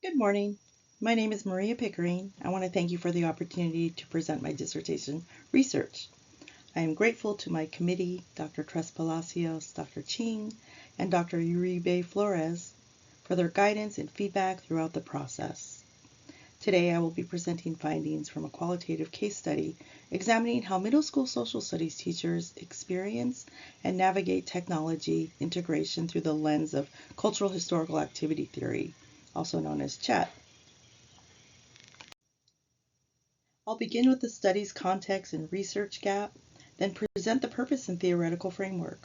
Good morning. My name is Maria Pickering. I want to thank you for the opportunity to present my dissertation research. I am grateful to my committee, Dr. Trespalacios, Dr. Ching, and Dr. Uribe-Flórez for their guidance and feedback throughout the process. Today I will be presenting findings from a qualitative case study examining how middle school social studies teachers experience and navigate technology integration through the lens of cultural historical activity theory, also known as CHAT. I'll begin with the study's context and research gap, then present the purpose and theoretical framework.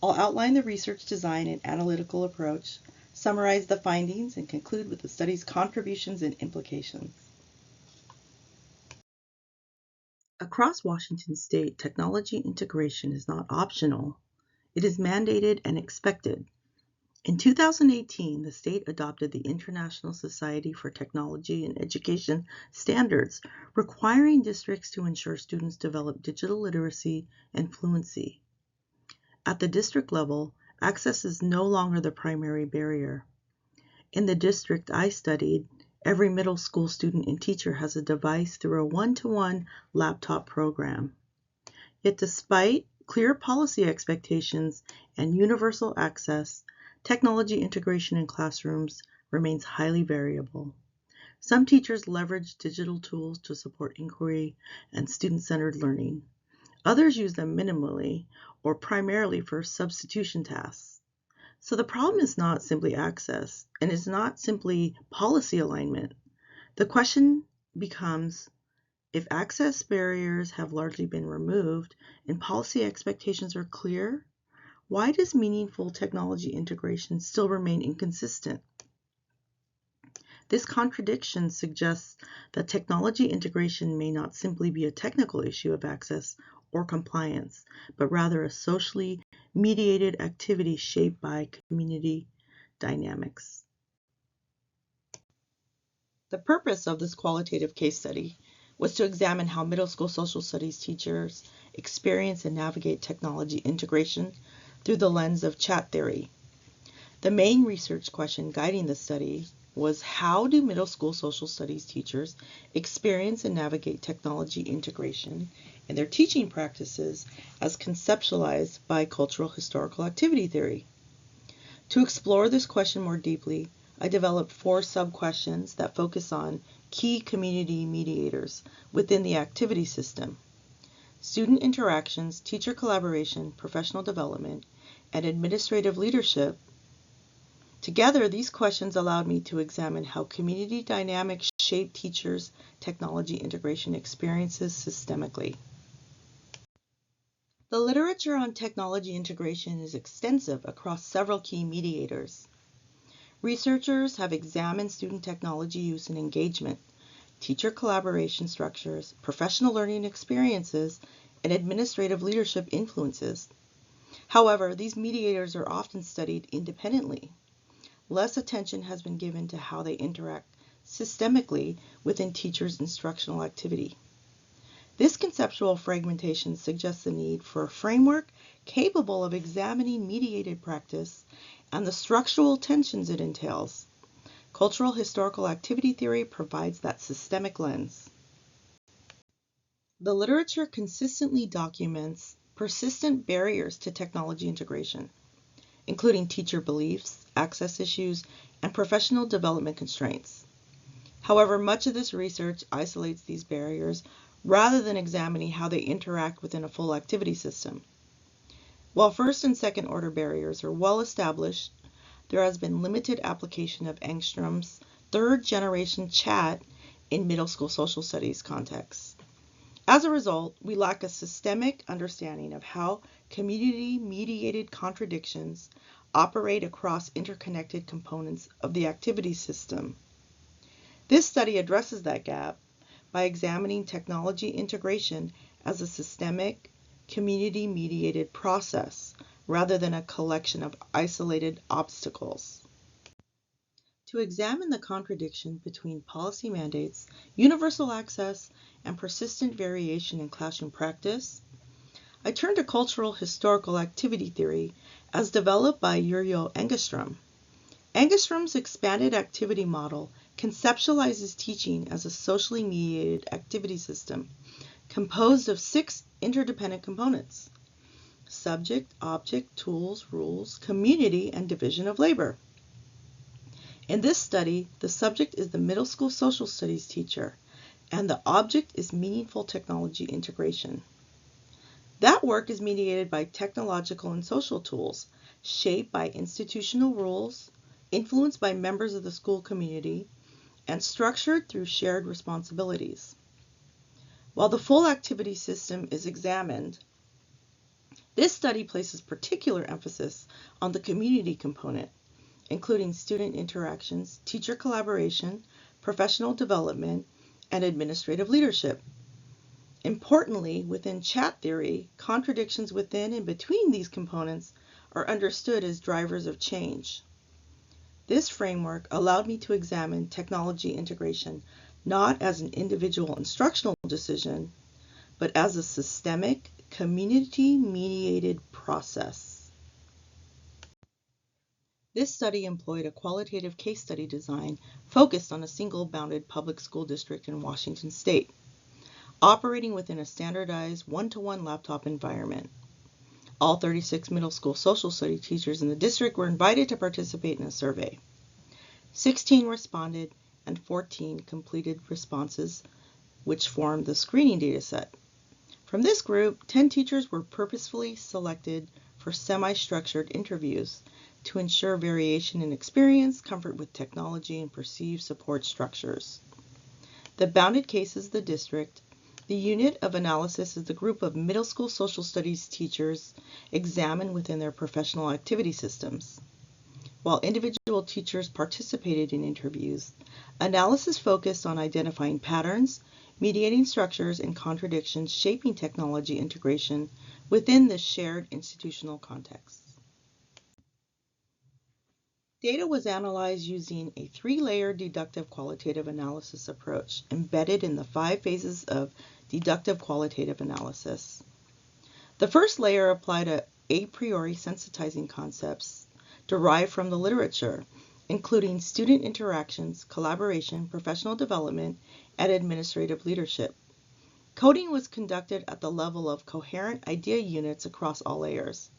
I'll outline the research design and analytical approach, summarize the findings, and conclude with the study's contributions and implications. Across Washington State, technology integration is not optional. It is mandated and expected. In 2018, the state adopted the International Society for Technology and Education standards, requiring districts to ensure students develop digital literacy and fluency. At the district level, access is no longer the primary barrier. In the district I studied, every middle school student and teacher has a device through a one-to-one laptop program. Yet despite clear policy expectations and universal access, technology integration in classrooms remains highly variable. Some teachers leverage digital tools to support inquiry and student-centered learning. Others use them minimally or primarily for substitution tasks. So the problem is not simply access, and is not simply policy alignment. The question becomes, if access barriers have largely been removed and policy expectations are clear, why does meaningful technology integration still remain inconsistent? This contradiction suggests that technology integration may not simply be a technical issue of access or compliance, but rather a socially mediated activity shaped by community dynamics. The purpose of this qualitative case study was to examine how middle school social studies teachers experience and navigate technology integration through the lens of chat theory. The main research question guiding the study was, how do middle school social studies teachers experience and navigate technology integration in their teaching practices as conceptualized by cultural historical activity theory? To explore this question more deeply, I developed 4 sub-questions that focus on key community mediators within the activity system: student interactions, teacher collaboration, professional development, and administrative leadership. Together, these questions allowed me to examine how community dynamics shape teachers' technology integration experiences systemically. The literature on technology integration is extensive across several key mediators. Researchers have examined student technology use and engagement, teacher collaboration structures, professional learning experiences, and administrative leadership influences. However, these mediators are often studied independently. Less attention has been given to how they interact systemically within teachers' instructional activity. This conceptual fragmentation suggests the need for a framework capable of examining mediated practice and the structural tensions it entails. Cultural historical activity theory provides that systemic lens. The literature consistently documents persistent barriers to technology integration, including teacher beliefs, access issues, and professional development constraints. However, much of this research isolates these barriers rather than examining how they interact within a full activity system. While first and second order barriers are well established, there has been limited application of Engstrom's third generation chat in middle school social studies contexts. As a result, we lack a systemic understanding of how community-mediated contradictions operate across interconnected components of the activity system. This study addresses that gap by examining technology integration as a systemic, community-mediated process rather than a collection of isolated obstacles. To examine the contradiction between policy mandates, universal access, and persistent variation in classroom practice, I turn to cultural historical activity theory as developed by Uribe-Engstrom. Engestrom's expanded activity model conceptualizes teaching as a socially mediated activity system composed of 6 interdependent components: subject, object, tools, rules, community, and division of labor. In this study, the subject is the middle school social studies teacher, and the object is meaningful technology integration. That work is mediated by technological and social tools, shaped by institutional rules, influenced by members of the school community, and structured through shared responsibilities. While the full activity system is examined, this study places particular emphasis on the community component, including student interactions, teacher collaboration, professional development, and administrative leadership. Importantly, within chat theory, contradictions within and between these components are understood as drivers of change. This framework allowed me to examine technology integration not as an individual instructional decision, but as a systemic, community-mediated process. This study employed a qualitative case study design focused on a single bounded public school district in Washington State, operating within a standardized one-to-one laptop environment. All 36 middle school social studies teachers in the district were invited to participate in a survey. 16 responded and 14 completed responses, which formed the screening data set. From this group, 10 teachers were purposefully selected for semi-structured interviews to ensure variation in experience, comfort with technology, and perceived support structures. The bounded cases of the district, the unit of analysis is the group of middle school social studies teachers examined within their professional activity systems. While individual teachers participated in interviews, analysis focused on identifying patterns, mediating structures, and contradictions shaping technology integration within the shared institutional context. Data was analyzed using a 3-layer deductive qualitative analysis approach embedded in the 5 phases of deductive qualitative analysis. The first layer applied a priori sensitizing concepts derived from the literature, including student interactions, collaboration, professional development, and administrative leadership. Coding was conducted at the level of coherent idea units across all layers.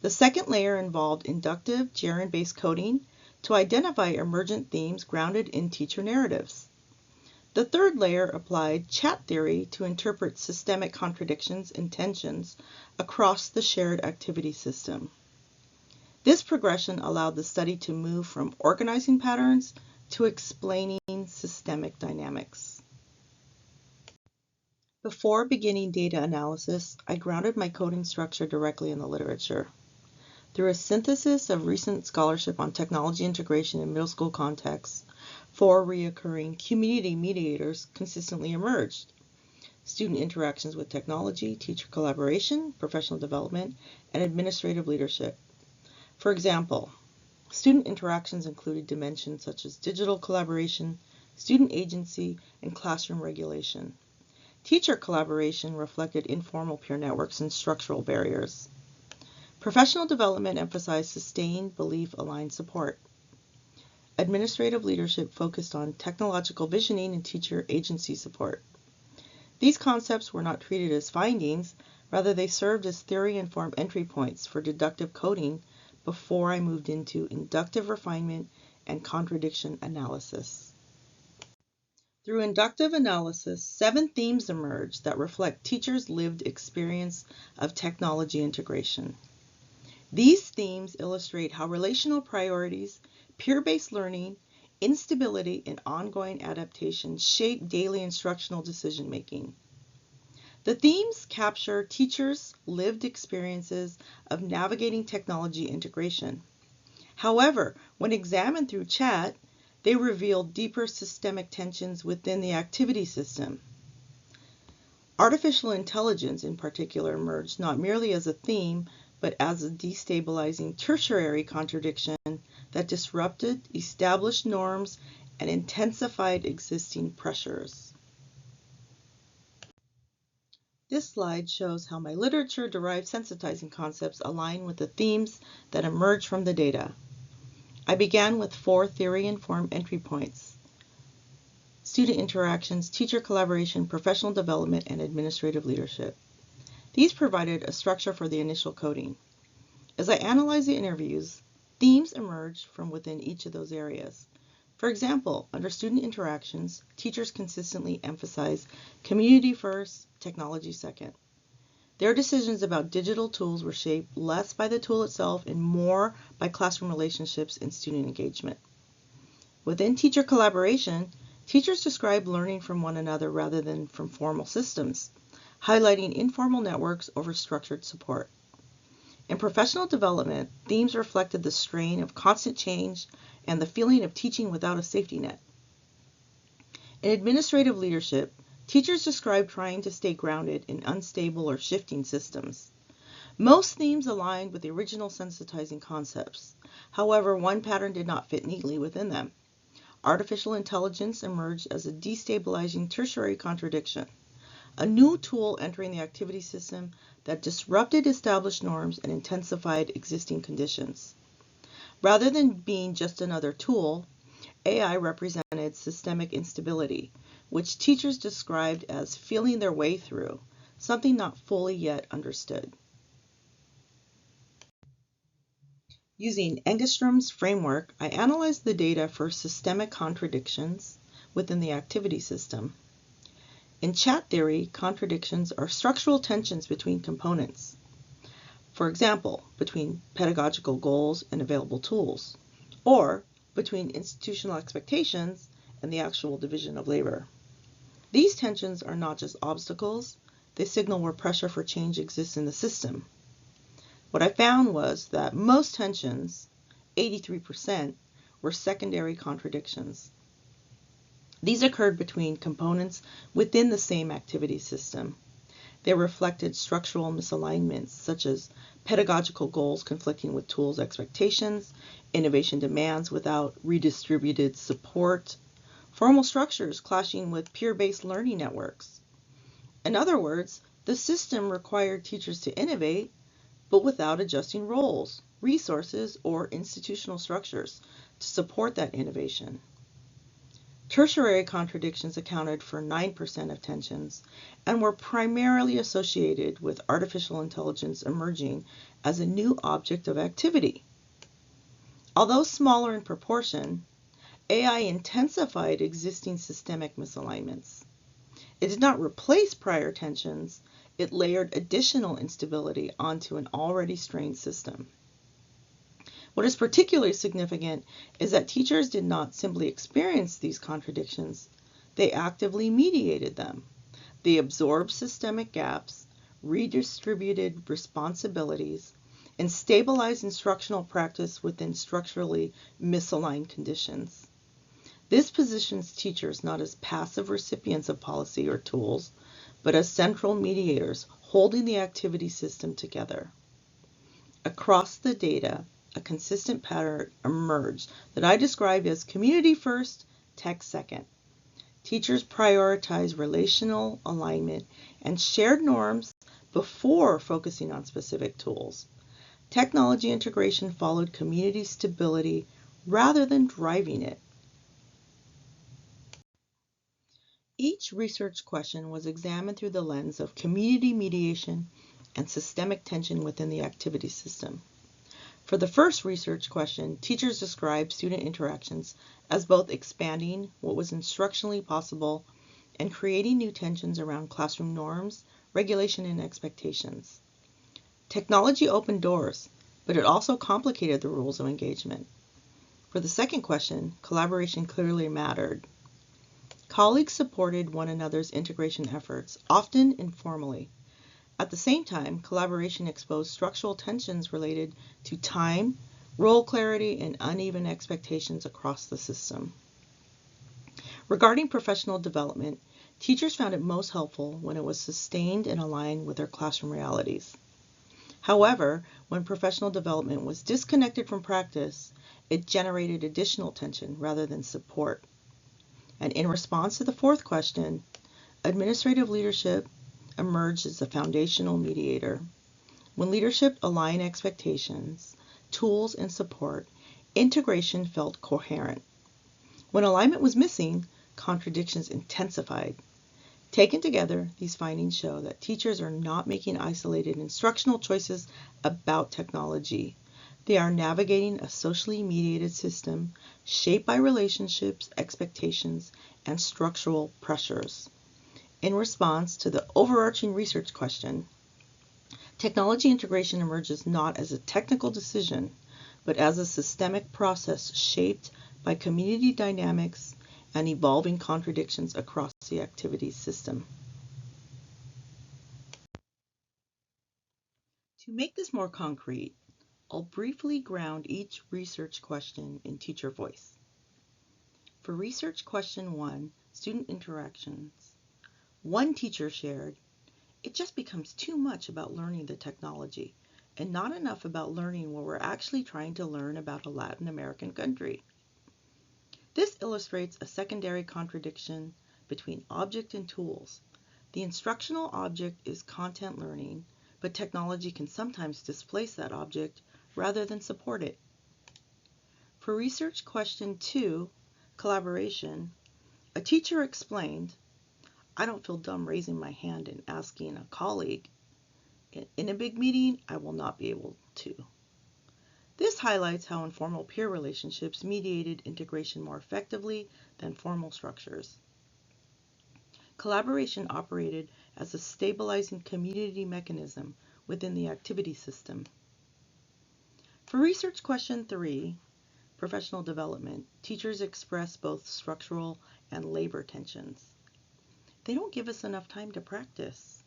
The second layer involved inductive, gerund-based coding to identify emergent themes grounded in teacher narratives. The third layer applied chat theory to interpret systemic contradictions and tensions across the shared activity system. This progression allowed the study to move from organizing patterns to explaining systemic dynamics. Before beginning data analysis, I grounded my coding structure directly in the literature. Through a synthesis of recent scholarship on technology integration in middle school contexts, 4 recurring community mediators consistently emerged: student interactions with technology, teacher collaboration, professional development, and administrative leadership. For example, student interactions included dimensions such as digital collaboration, student agency, and classroom regulation. Teacher collaboration reflected informal peer networks and structural barriers. Professional development emphasized sustained, belief-aligned support. Administrative leadership focused on technological visioning and teacher agency support. These concepts were not treated as findings, rather they served as theory-informed entry points for deductive coding before I moved into inductive refinement and contradiction analysis. Through inductive analysis, 7 themes emerged that reflect teachers' lived experience of technology integration. These themes illustrate how relational priorities, peer-based learning, instability, and ongoing adaptation shape daily instructional decision-making. The themes capture teachers' lived experiences of navigating technology integration. However, when examined through chat, they reveal deeper systemic tensions within the activity system. Artificial intelligence, in particular, emerged not merely as a theme, but as a destabilizing tertiary contradiction that disrupted established norms and intensified existing pressures. This slide shows how my literature-derived sensitizing concepts align with the themes that emerge from the data. I began with 4 theory-informed entry points: student interactions, teacher collaboration, professional development, and administrative leadership. These provided a structure for the initial coding. As I analyzed the interviews, themes emerged from within each of those areas. For example, under student interactions, teachers consistently emphasize community first, technology second. Their decisions about digital tools were shaped less by the tool itself and more by classroom relationships and student engagement. Within teacher collaboration, teachers described learning from one another rather than from formal systems, highlighting informal networks over structured support. In professional development, themes reflected the strain of constant change and the feeling of teaching without a safety net. In administrative leadership, teachers described trying to stay grounded in unstable or shifting systems. Most themes aligned with the original sensitizing concepts. However, one pattern did not fit neatly within them. Artificial intelligence emerged as a destabilizing tertiary contradiction, a new tool entering the activity system that disrupted established norms and intensified existing conditions. Rather than being just another tool, AI represented systemic instability, which teachers described as feeling their way through, something not fully yet understood. Using Engestrom's framework, I analyzed the data for systemic contradictions within the activity system. In chat theory, contradictions are structural tensions between components. For example, between pedagogical goals and available tools, or between institutional expectations and the actual division of labor. These tensions are not just obstacles, they signal where pressure for change exists in the system. What I found was that most tensions, 83%, were secondary contradictions. These occurred between components within the same activity system. They reflected structural misalignments, such as pedagogical goals conflicting with tools' expectations, innovation demands without redistributed support, formal structures clashing with peer-based learning networks. In other words, the system required teachers to innovate, but without adjusting roles, resources, or institutional structures to support that innovation. Tertiary contradictions accounted for 9% of tensions and were primarily associated with artificial intelligence emerging as a new object of activity. Although smaller in proportion, AI intensified existing systemic misalignments. It did not replace prior tensions, it layered additional instability onto an already strained system. What is particularly significant is that teachers did not simply experience these contradictions, they actively mediated them. They absorbed systemic gaps, redistributed responsibilities, and stabilized instructional practice within structurally misaligned conditions. This positions teachers not as passive recipients of policy or tools, but as central mediators holding the activity system together. Across the data, a consistent pattern emerged that I describe as community first, tech second. Teachers prioritize relational alignment and shared norms before focusing on specific tools. Technology integration followed community stability rather than driving it. Each research question was examined through the lens of community mediation and systemic tension within the activity system. For the first research question, teachers described student interactions as both expanding what was instructionally possible and creating new tensions around classroom norms, regulation, and expectations. Technology opened doors, but it also complicated the rules of engagement. For the second question, collaboration clearly mattered. Colleagues supported one another's integration efforts, often informally. At the same time, collaboration exposed structural tensions related to time, role clarity, and uneven expectations across the system. Regarding professional development, teachers found it most helpful when it was sustained and aligned with their classroom realities. However, when professional development was disconnected from practice, it generated additional tension rather than support. And in response to the fourth question, administrative leadership emerged as a foundational mediator. When leadership aligned expectations, tools, and support, integration felt coherent. When alignment was missing, contradictions intensified. Taken together, these findings show that teachers are not making isolated instructional choices about technology. They are navigating a socially mediated system shaped by relationships, expectations, and structural pressures. In response to the overarching research question, technology integration emerges not as a technical decision, but as a systemic process shaped by community dynamics and evolving contradictions across the activities system. To make this more concrete, I'll briefly ground each research question in teacher voice. For research question 1, student interactions, one teacher shared, "It just becomes too much about learning the technology and not enough about learning what we're actually trying to learn about a Latin American country." This illustrates a secondary contradiction between object and tools. The instructional object is content learning, but technology can sometimes displace that object rather than support it. For research question 2, collaboration, a teacher explained, "I don't feel dumb raising my hand and asking a colleague. In a big meeting, I will not be able to." This highlights how informal peer relationships mediated integration more effectively than formal structures. Collaboration operated as a stabilizing community mechanism within the activity system. For research question 3, professional development, teachers express both structural and labor tensions. "They don't give us enough time to practice.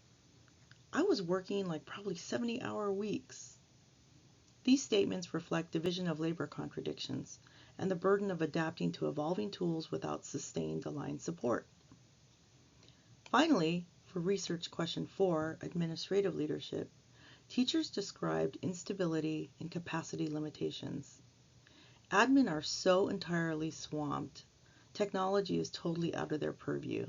I was working like probably 70-hour weeks." These statements reflect division of labor contradictions and the burden of adapting to evolving tools without sustained aligned support. Finally, for research question 4, administrative leadership, teachers described instability and capacity limitations. "Admin are so entirely swamped. Technology is totally out of their purview.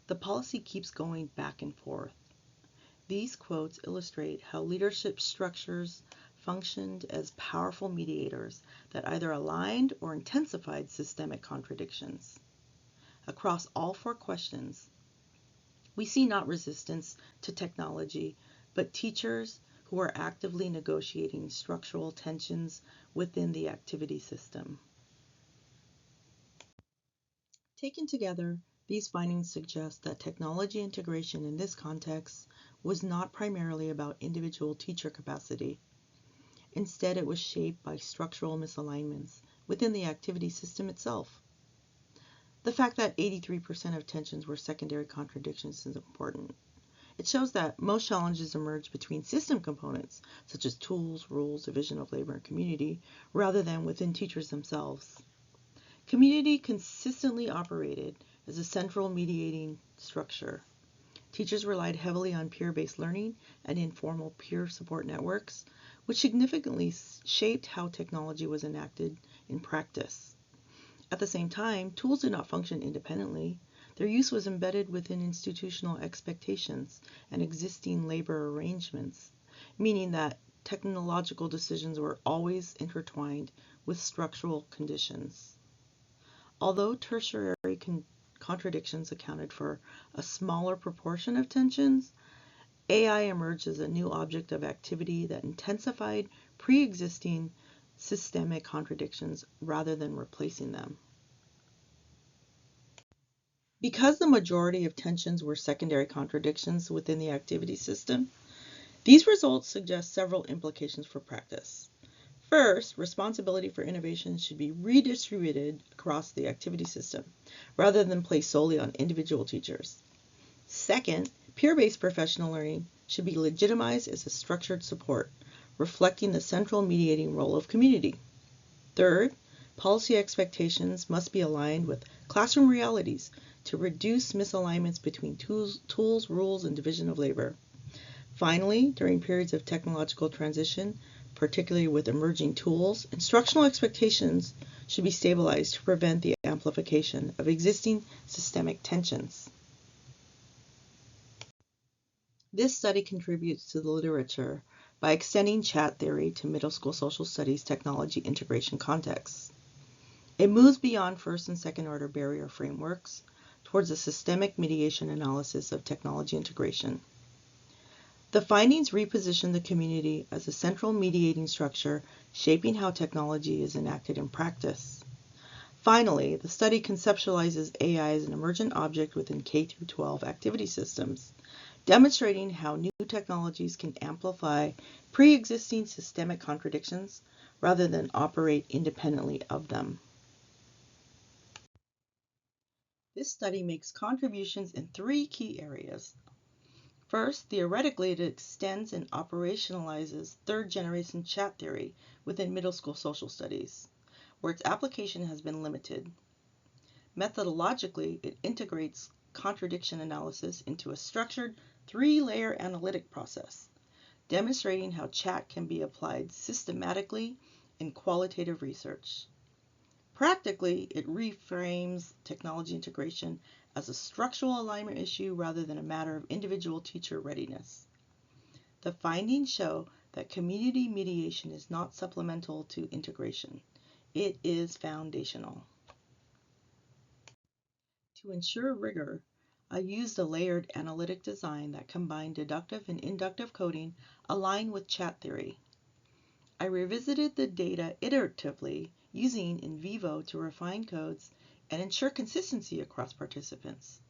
The policy keeps going back and forth." These quotes illustrate how leadership structures functioned as powerful mediators that either aligned or intensified systemic contradictions. Across all 4 questions, we see not resistance to technology, but teachers who are actively negotiating structural tensions within the activity system. Taken together, these findings suggest that technology integration in this context was not primarily about individual teacher capacity. Instead, it was shaped by structural misalignments within the activity system itself. The fact that 83% of tensions were secondary contradictions is important. It shows that most challenges emerge between system components, such as tools, rules, division of labor, and community, rather than within teachers themselves. Community consistently operated as a central mediating structure. Teachers relied heavily on peer-based learning and informal peer support networks, which significantly shaped how technology was enacted in practice. At the same time, tools did not function independently. Their use was embedded within institutional expectations and existing labor arrangements, meaning that technological decisions were always intertwined with structural conditions. Although tertiary contradictions accounted for a smaller proportion of tensions, AI emerged as a new object of activity that intensified pre-existing systemic contradictions rather than replacing them. Because the majority of tensions were secondary contradictions within the activity system, these results suggest several implications for practice. First, responsibility for innovation should be redistributed across the activity system, rather than placed solely on individual teachers. Second, peer-based professional learning should be legitimized as a structured support, reflecting the central mediating role of community. Third, policy expectations must be aligned with classroom realities to reduce misalignments between tools, rules, and division of labor. Finally, during periods of technological transition, particularly with emerging tools, instructional expectations should be stabilized to prevent the amplification of existing systemic tensions. This study contributes to the literature by extending chat theory to middle school social studies technology integration contexts. It moves beyond first and second order barrier frameworks towards a systemic mediation analysis of technology integration. The findings reposition the community as a central mediating structure shaping how technology is enacted in practice. Finally, the study conceptualizes AI as an emergent object within K-12 activity systems, demonstrating how new technologies can amplify pre-existing systemic contradictions rather than operate independently of them. This study makes contributions in three key areas. First, theoretically, it extends and operationalizes third-generation chat theory within middle school social studies, where its application has been limited. Methodologically, it integrates contradiction analysis into a structured three-layer analytic process, demonstrating how chat can be applied systematically in qualitative research. Practically, it reframes technology integration as a structural alignment issue rather than a matter of individual teacher readiness. The findings show that community mediation is not supplemental to integration. It is foundational. To ensure rigor, I used a layered analytic design that combined deductive and inductive coding aligned with chat theory. I revisited the data iteratively using in vivo to refine codes and ensure consistency across participants.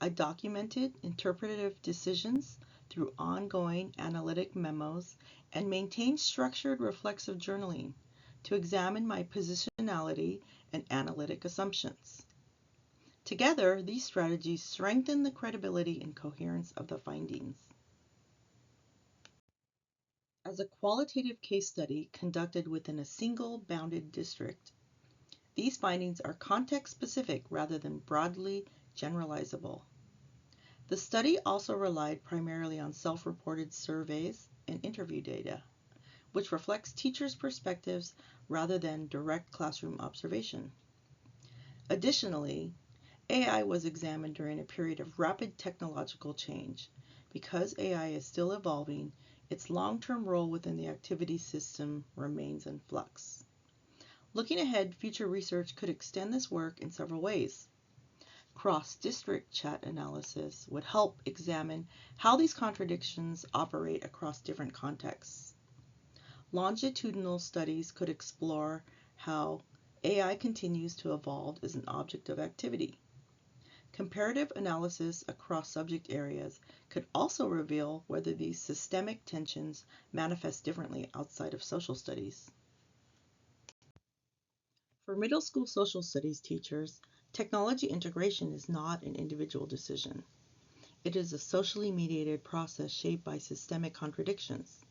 I documented interpretive decisions through ongoing analytic memos and maintained structured reflexive journaling to examine my positionality and analytic assumptions. Together, these strategies strengthen the credibility and coherence of the findings. As a qualitative case study conducted within a single bounded district, these findings are context-specific rather than broadly generalizable. The study also relied primarily on self-reported surveys and interview data, which reflects teachers' perspectives rather than direct classroom observation. Additionally, AI was examined during a period of rapid technological change. Because AI is still evolving, its long-term role within the activity system remains in flux. Looking ahead, future research could extend this work in several ways. Cross-district chat analysis would help examine how these contradictions operate across different contexts. Longitudinal studies could explore how AI continues to evolve as an object of activity. Comparative analysis across subject areas could also reveal whether these systemic tensions manifest differently outside of social studies. For middle school social studies teachers, technology integration is not an individual decision. It is a socially mediated process shaped by systemic contradictions.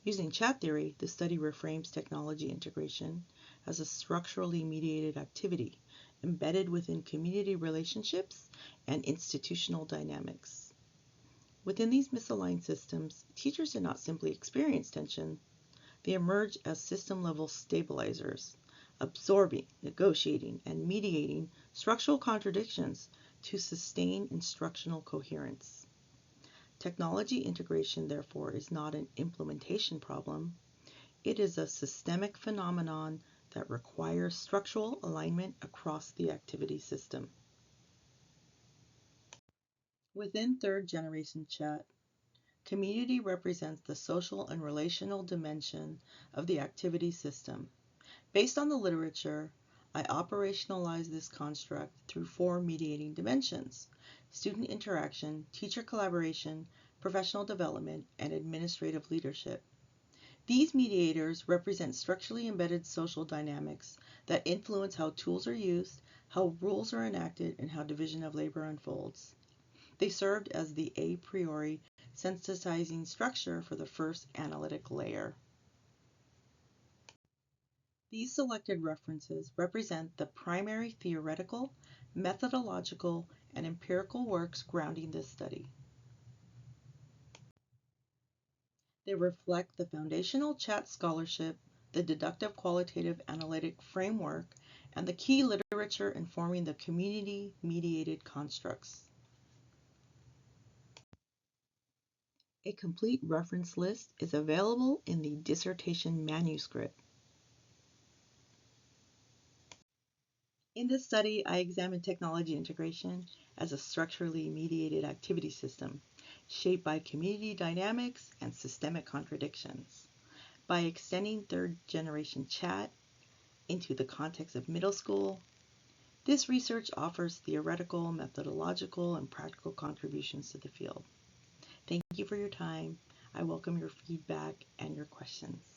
Using chat theory, the study reframes technology integration as a structurally mediated activity embedded within community relationships and institutional dynamics. Within these misaligned systems, teachers do not simply experience tension, they emerge as system-level stabilizers, absorbing, negotiating, and mediating structural contradictions to sustain instructional coherence. Technology integration, therefore, is not an implementation problem. It is a systemic phenomenon that requires structural alignment across the activity system. Within third-generation chat, community represents the social and relational dimension of the activity system. Based on the literature, I operationalize this construct through four mediating dimensions: student interaction, teacher collaboration, professional development, and administrative leadership. These mediators represent structurally embedded social dynamics that influence how tools are used, how rules are enacted, and how division of labor unfolds. They served as the a priori sensitizing structure for the first analytic layer. These selected references represent the primary theoretical, methodological, and empirical works grounding this study. They reflect the foundational chat scholarship, the deductive qualitative analytic framework, and the key literature informing the community-mediated constructs. A complete reference list is available in the dissertation manuscript. In this study, I examined technology integration as a structurally mediated activity system shaped by community dynamics and systemic contradictions. By extending third-generation chat into the context of middle school, this research offers theoretical, methodological, and practical contributions to the field. Thank you for your time. I welcome your feedback and your questions.